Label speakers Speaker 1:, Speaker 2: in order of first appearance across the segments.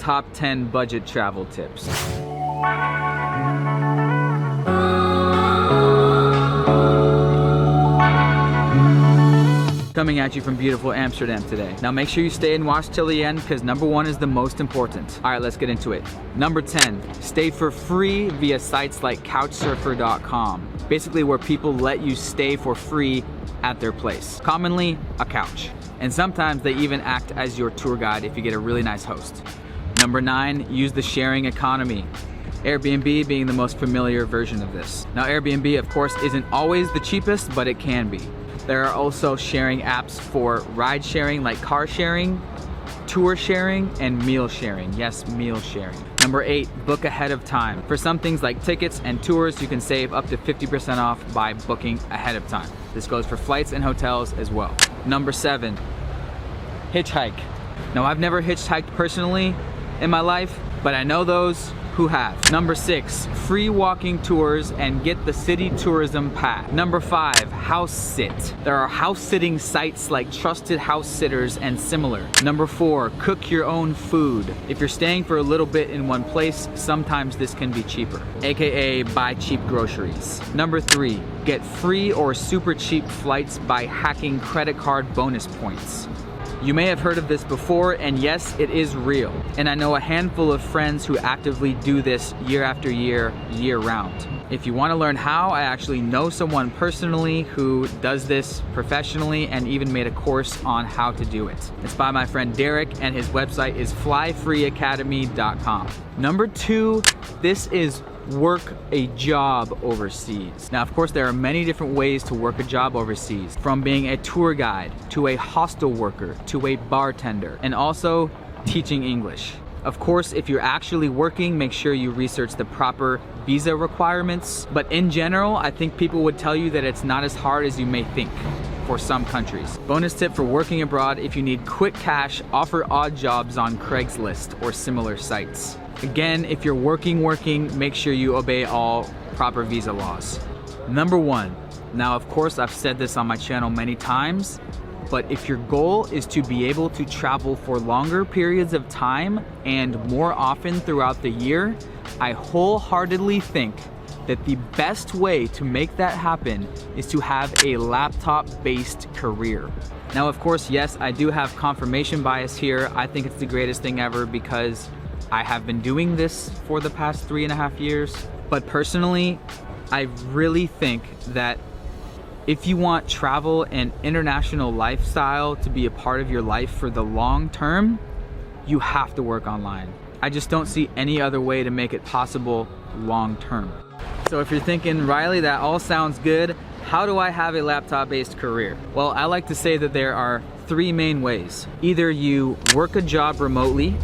Speaker 1: top 10 budget travel tips. Coming at you from beautiful Amsterdam today. Now make sure you stay and watch till the end because number 1 is the most important. All right, let's get into it. Number 10, stay for free via sites like couchsurfer.com. Basically where people let you stay for free at their place. Commonly, a couch. And sometimes they even act as your tour guide if you get a really nice host. Number 9, use the sharing economy. Airbnb being the most familiar version of this. Now Airbnb, of course, isn't always the cheapest, but it can be. There are also sharing apps for ride sharing like car sharing, tour sharing, and meal sharing. Yes, meal sharing. Number 8, book ahead of time. For some things like tickets and tours, you can save up to 50% off by booking ahead of time. This goes for flights and hotels as well. Number 7, hitchhike. Now I've never hitchhiked personally in my life, but I know those who have. Number 6, free walking tours and get the city tourism pass. Number 5, house sit. There are house sitting sites like Trusted Housesitters and similar. Number 4, cook your own food. If you're staying for a little bit in one place, sometimes this can be cheaper, aka buy cheap groceries. Number 3, get free or super cheap flights by hacking credit card bonus points. You may have heard of this before, and yes, it is real. And I know a handful of friends who actively do this year after year, year round. If you want to learn how, I actually know someone personally who does this professionally and even made a course on how to do it. It's by my friend Derek, and his website is flyfreeacademy.com. Number 2, this is work a job overseas. Now, of course, there are many different ways to work a job overseas, from being a tour guide to a hostel worker to a bartender, and also teaching English. Of course, if you're actually working, make sure you research the proper visa requirements. But in general, I think people would tell you that it's not as hard as you may think for some countries. Bonus tip for working abroad: if you need quick cash, offer odd jobs on Craigslist or similar sites. Again, if you're working, make sure you obey all proper visa laws. Number 1. Now, of course, I've said this on my channel many times, but if your goal is to be able to travel for longer periods of time and more often throughout the year, I wholeheartedly think that the best way to make that happen is to have a laptop-based career. Now, of course, yes, I do have confirmation bias here. I think it's the greatest thing ever because I have been doing this for the past 3.5 years. But personally, I really think that if you want travel and international lifestyle to be a part of your life for the long term, you have to work online. I just don't see any other way to make it possible long term. So if you're thinking, Riley, that all sounds good, how do I have a laptop-based career? Well, I like to say that there are 3 main ways. Either you work a job remotely,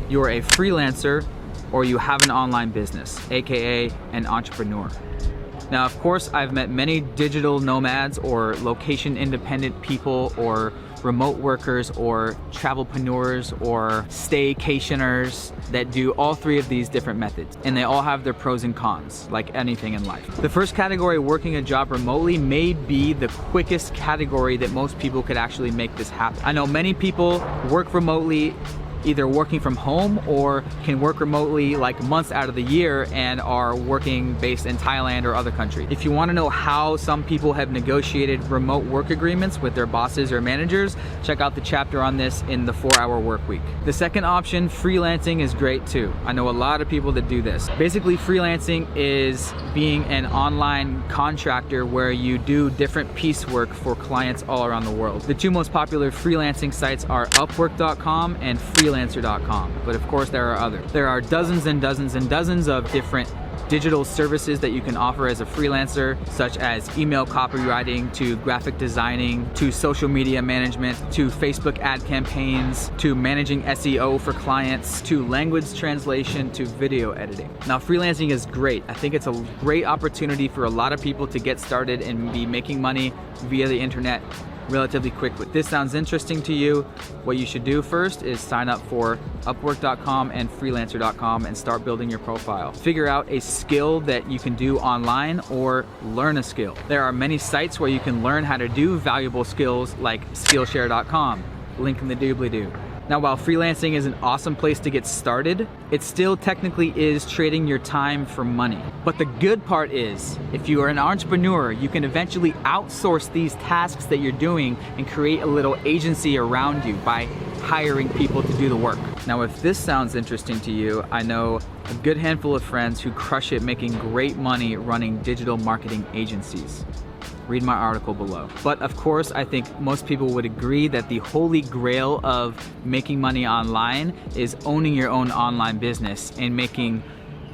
Speaker 1: you're a freelancer, or you have an online business, aka an entrepreneur. Now, of course, I've met many digital nomads or location independent people or remote workers or travelpreneurs or staycationers that do all 3 of these different methods, and they all have their pros and cons, like anything in life. The first category, working a job remotely, may be the quickest category that most people could actually make this happen. I know many people work remotely, either working from home or can work remotely like months out of the year and are working based in Thailand or other countries. If you want to know how some people have negotiated remote work agreements with their bosses or managers, check out the chapter on this in the 4-Hour Workweek. The second option, freelancing, is great too. I know a lot of people that do this. Basically, freelancing is being an online contractor where you do different piecework for clients all around the world. The 2 most popular freelancing sites are Upwork.com and Freelancer.com, but of course there are others. There are dozens and dozens and dozens of different digital services that you can offer as a freelancer, such as email copywriting, to graphic designing, to social media management, to Facebook ad campaigns, to managing SEO for clients, to language translation, to video editing. Now, freelancing is great. I think it's a great opportunity for a lot of people to get started and be making money via the internet relatively quickly. If this sounds interesting to you, what you should do first is sign up for Upwork.com and Freelancer.com and start building your profile. Figure out a skill that you can do online or learn a skill. There are many sites where you can learn how to do valuable skills like Skillshare.com, link in the doobly-doo. Now, while freelancing is an awesome place to get started, it still technically is trading your time for money. But the good part is, if you are an entrepreneur, you can eventually outsource these tasks that you're doing and create a little agency around you by hiring people to do the work. Now, if this sounds interesting to you, I know a good handful of friends who crush it making great money running digital marketing agencies. Read my article below. But of course, I think most people would agree that the holy grail of making money online is owning your own online business and making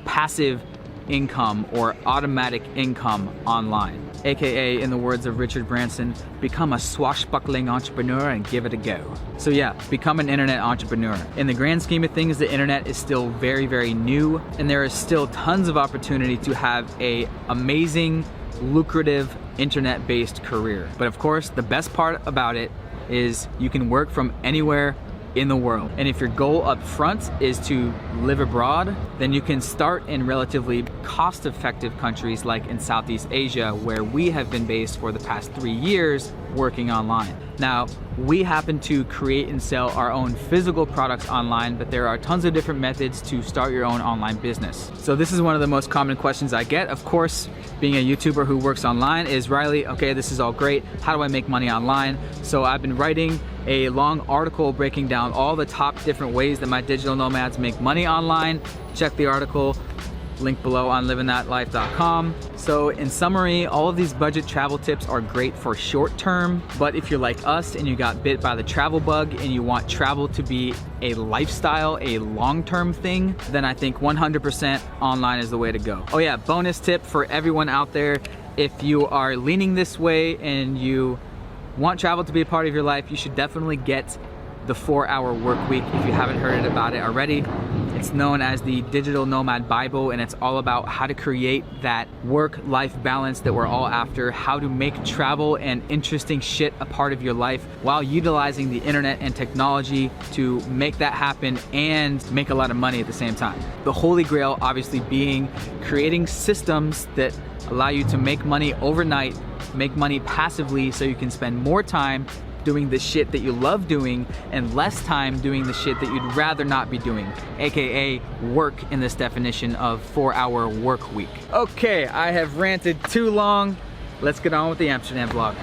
Speaker 1: passive income or automatic income online. AKA, in the words of Richard Branson, become a swashbuckling entrepreneur and give it a go. So yeah, become an internet entrepreneur. In the grand scheme of things, the internet is still very, very new, and there is still tons of opportunity to have an amazing, lucrative, internet-based career. But of course, the best part about it is you can work from anywhere in the world. And if your goal up front is to live abroad, then you can start in relatively cost-effective countries like in Southeast Asia, where we have been based for the past 3 years working online. Now, we happen to create and sell our own physical products online, but there are tons of different methods to start your own online business. So this is one of the most common questions I get. Of course, being a YouTuber who works online is, Riley, okay, this is all great. How do I make money online? So I've been writing a long article breaking down all the top different ways that my digital nomads make money online. Check the article, link below on livingthatlife.com. So in summary, all of these budget travel tips are great for short term, but if you're like us and you got bit by the travel bug and you want travel to be a lifestyle, a long-term thing, then I think 100% online is the way to go. Oh yeah, bonus tip for everyone out there, if you are leaning this way and you want travel to be a part of your life, you should definitely get the 4-Hour Work Week if you haven't heard about it already. It's known as the Digital Nomad Bible, and it's all about how to create that work-life balance that we're all after, how to make travel and interesting shit a part of your life while utilizing the internet and technology to make that happen and make a lot of money at the same time. The holy grail obviously being creating systems that allow you to make money overnight, make money passively so you can spend more time doing the shit that you love doing and less time doing the shit that you'd rather not be doing, aka work in this definition of 4-Hour Work Week. Okay, I have ranted too long. Let's get on with the Amsterdam vlog.